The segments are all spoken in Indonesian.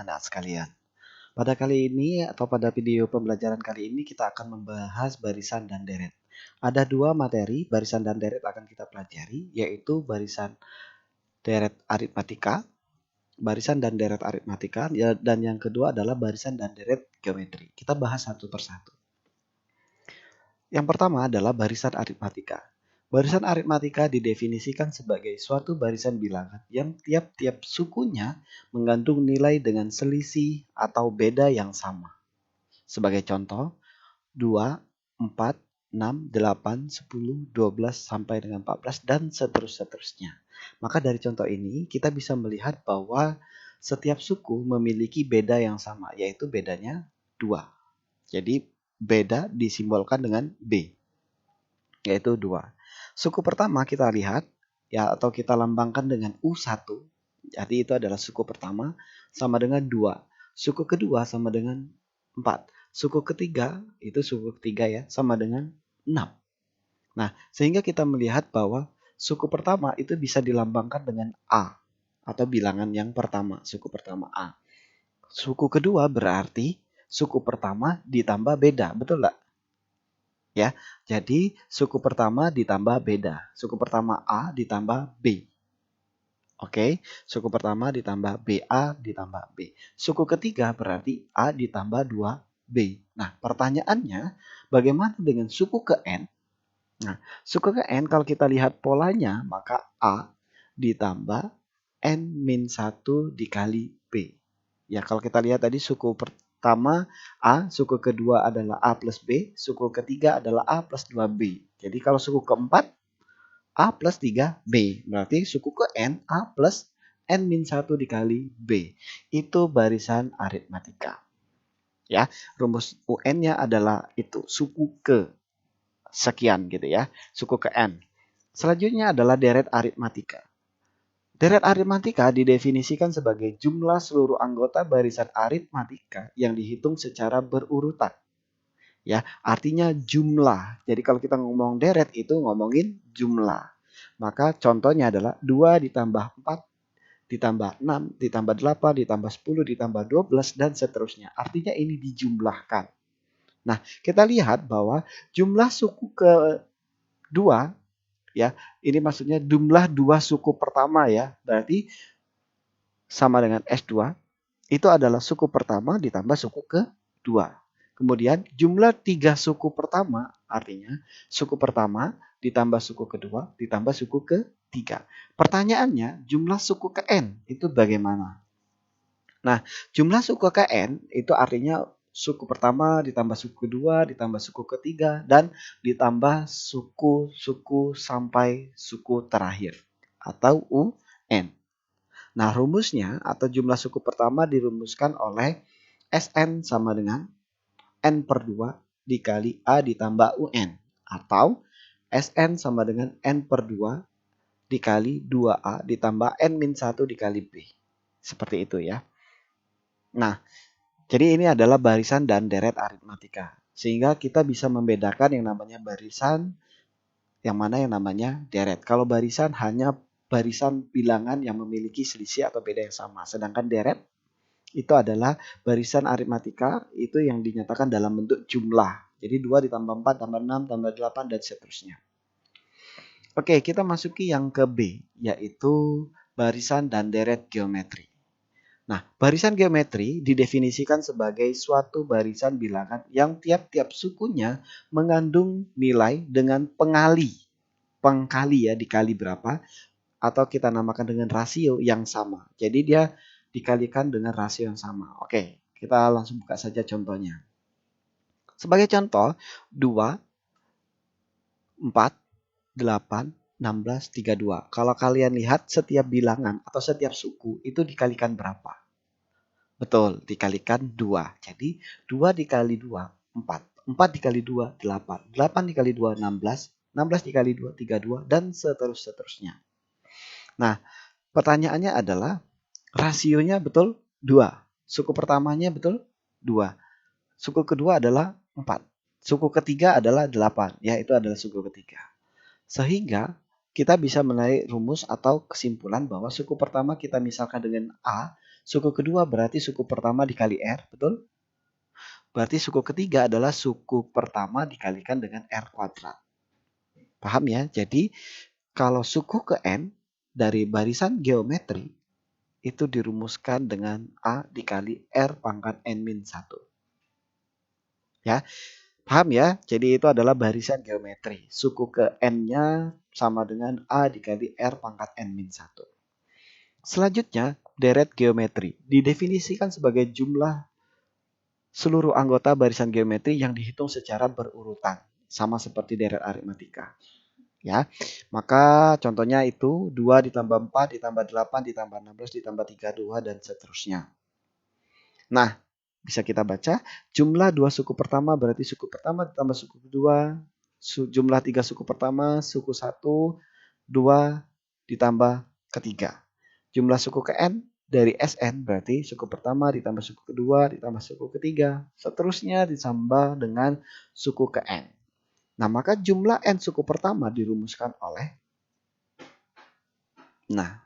Anak sekalian, pada kali ini atau pada video pembelajaran kali ini kita akan membahas barisan dan deret. Ada dua materi barisan dan deret akan kita pelajari, yaitu barisan deret aritmatika, barisan dan deret aritmatika, dan yang kedua adalah barisan dan deret geometri. Kita bahas satu persatu. Yang pertama adalah barisan aritmatika. Barisan aritmatika didefinisikan sebagai suatu barisan bilangan yang tiap-tiap sukunya mengandung nilai dengan selisih atau beda yang sama. Sebagai contoh, 2, 4, 6, 8, 10, 12, sampai dengan 14, dan seterusnya. Maka dari contoh ini, kita bisa melihat bahwa setiap suku memiliki beda yang sama, yaitu bedanya 2. Jadi, beda disimbolkan dengan B, yaitu 2. Suku pertama kita lihat, ya, atau kita lambangkan dengan U1. Jadi itu adalah suku pertama sama dengan 2. Suku kedua sama dengan 4. Suku ketiga, itu suku ketiga ya, sama dengan 6. Nah, sehingga kita melihat bahwa suku pertama itu bisa dilambangkan dengan A, atau bilangan yang pertama, suku pertama A. Suku kedua berarti suku pertama ditambah beda, betul nggak? Ya, jadi suku pertama ditambah beda. Suku pertama A ditambah B. Oke, suku pertama ditambah BA ditambah B. Suku ketiga berarti A ditambah 2B. Nah, pertanyaannya bagaimana dengan suku ke N? Nah, suku ke N kalau kita lihat polanya, maka A ditambah N-1 dikali B. Ya, kalau kita lihat tadi suku pertama A, suku kedua adalah A plus B, suku ketiga adalah A plus 2B. Jadi kalau suku keempat A plus 3B. Berarti suku ke N A plus N-1 dikali B. Itu barisan aritmatika. Ya, rumus UN-nya adalah itu, suku ke sekian gitu ya, suku ke N. Selanjutnya adalah deret aritmatika. Deret aritmatika didefinisikan sebagai jumlah seluruh anggota barisan aritmatika yang dihitung secara berurutan. Ya, artinya jumlah. Jadi kalau kita ngomong deret itu ngomongin jumlah. Maka contohnya adalah 2 ditambah 4 ditambah 6 ditambah 8 ditambah 10 ditambah 12 dan seterusnya. Artinya ini dijumlahkan. Nah, kita lihat bahwa jumlah suku kedua, ya, ini maksudnya jumlah dua suku pertama ya, berarti sama dengan S2, itu adalah suku pertama ditambah suku kedua. Kemudian jumlah 3 suku pertama, artinya suku pertama ditambah suku kedua ditambah suku ketiga. Pertanyaannya, jumlah suku ke N itu bagaimana? Nah, jumlah suku ke N itu artinya suku pertama ditambah suku kedua ditambah suku ketiga dan ditambah suku-suku sampai suku terakhir atau UN. Nah, rumusnya atau jumlah suku pertama dirumuskan oleh SN sama dengan N per 2 dikali A ditambah UN. Atau SN sama dengan N per 2 dikali 2A ditambah N-1 dikali B. Seperti itu ya. Nah, jadi ini adalah barisan dan deret aritmatika. Sehingga kita bisa membedakan yang namanya barisan, yang mana yang namanya deret. Kalau barisan hanya barisan bilangan yang memiliki selisih atau beda yang sama. Sedangkan deret itu adalah barisan aritmatika itu yang dinyatakan dalam bentuk jumlah. Jadi 2 ditambah 4 tambah 6 tambah 8 dan seterusnya. Oke, kita masuki yang ke B, yaitu barisan dan deret geometri. Nah, barisan geometri didefinisikan sebagai suatu barisan bilangan yang tiap-tiap sukunya mengandung nilai dengan pengkali ya, dikali berapa, atau kita namakan dengan rasio yang sama. Jadi dia dikalikan dengan rasio yang sama. Oke, kita langsung buka saja contohnya. Sebagai contoh, 2, 4, 8, 16, 32. Kalau kalian lihat setiap bilangan atau setiap suku itu dikalikan berapa? Betul, dikalikan 2. Jadi 2 dikali 2, 4. 4 dikali 2, 8. 8 dikali 2, 16. 16 dikali 2, 32. Dan seterusnya. Nah, pertanyaannya adalah rasionya betul 2. Suku pertamanya betul 2. Suku kedua adalah 4. Suku ketiga adalah 8. Ya, itu adalah suku ketiga. Sehingga kita bisa menarik rumus atau kesimpulan bahwa suku pertama kita misalkan dengan A, Suku kedua berarti suku pertama dikali R, betul? Berarti suku ketiga adalah suku pertama dikalikan dengan R kuadrat. Paham ya? Jadi kalau suku ke N dari barisan geometri itu dirumuskan dengan A dikali R pangkat N-1. Ya, paham ya? Jadi itu adalah barisan geometri. Suku ke N-nya sama dengan A dikali R pangkat N-1. Selanjutnya, deret geometri. Didefinisikan sebagai jumlah seluruh anggota barisan geometri yang dihitung secara berurutan. Sama seperti deret aritmatika. Ya, maka contohnya itu 2 ditambah 4 ditambah 8 ditambah 16 ditambah 32 dan seterusnya. Nah, bisa kita baca jumlah dua suku pertama berarti suku pertama ditambah suku kedua, jumlah tiga suku pertama, suku 1, 2 ditambah ketiga. Jumlah suku ke N dari Sn berarti suku pertama ditambah suku kedua ditambah suku ketiga. Seterusnya ditambah dengan suku ke N. Nah, maka jumlah N suku pertama dirumuskan oleh, nah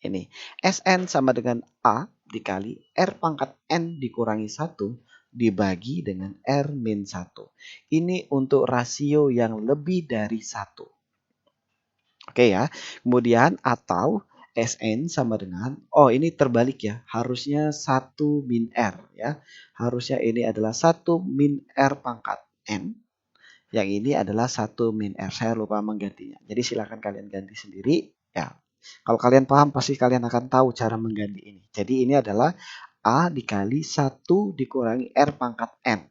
ini, Sn sama dengan A dikali R pangkat N dikurangi 1 dibagi dengan R min 1. Ini untuk rasio yang lebih dari 1. Oke ya, kemudian atau Sn sama dengan, oh ini terbalik ya, harusnya 1 min R ya. Harusnya ini adalah 1 min R pangkat N. Yang ini adalah 1 min R. Saya lupa menggantinya. Jadi silakan kalian ganti sendiri. Ya, kalau kalian paham pasti kalian akan tahu cara mengganti ini. Jadi ini adalah A dikali 1 dikurangi R pangkat N.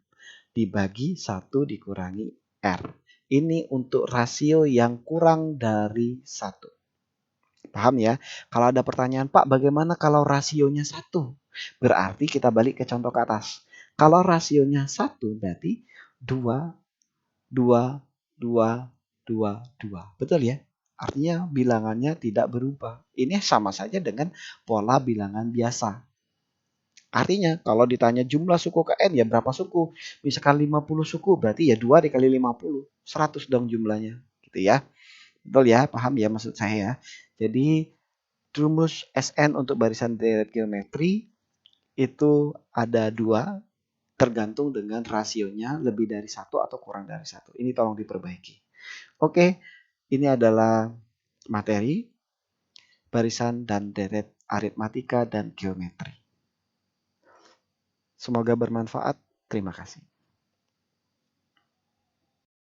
Dibagi 1 dikurangi R. Ini untuk rasio yang kurang dari 1. Paham ya? Kalau ada pertanyaan, Pak bagaimana kalau rasionya 1? Berarti kita balik ke contoh ke atas. Kalau rasionya 1 berarti 2 2, 2, 2, 2. Betul ya? Artinya bilangannya tidak berubah. Ini sama saja dengan pola bilangan biasa. Artinya kalau ditanya jumlah suku ke N ya berapa suku? Misalkan 50 suku berarti ya 2 dikali 50. 100 dong jumlahnya. Gitu ya. Betul ya? Paham ya maksud saya ya? Jadi rumus Sn untuk barisan deret geometri itu ada 2. Tergantung dengan rasionya lebih dari 1 atau kurang dari 1. Ini tolong diperbaiki. Oke, ini adalah materi barisan dan deret aritmatika dan geometri. Semoga bermanfaat. Terima kasih.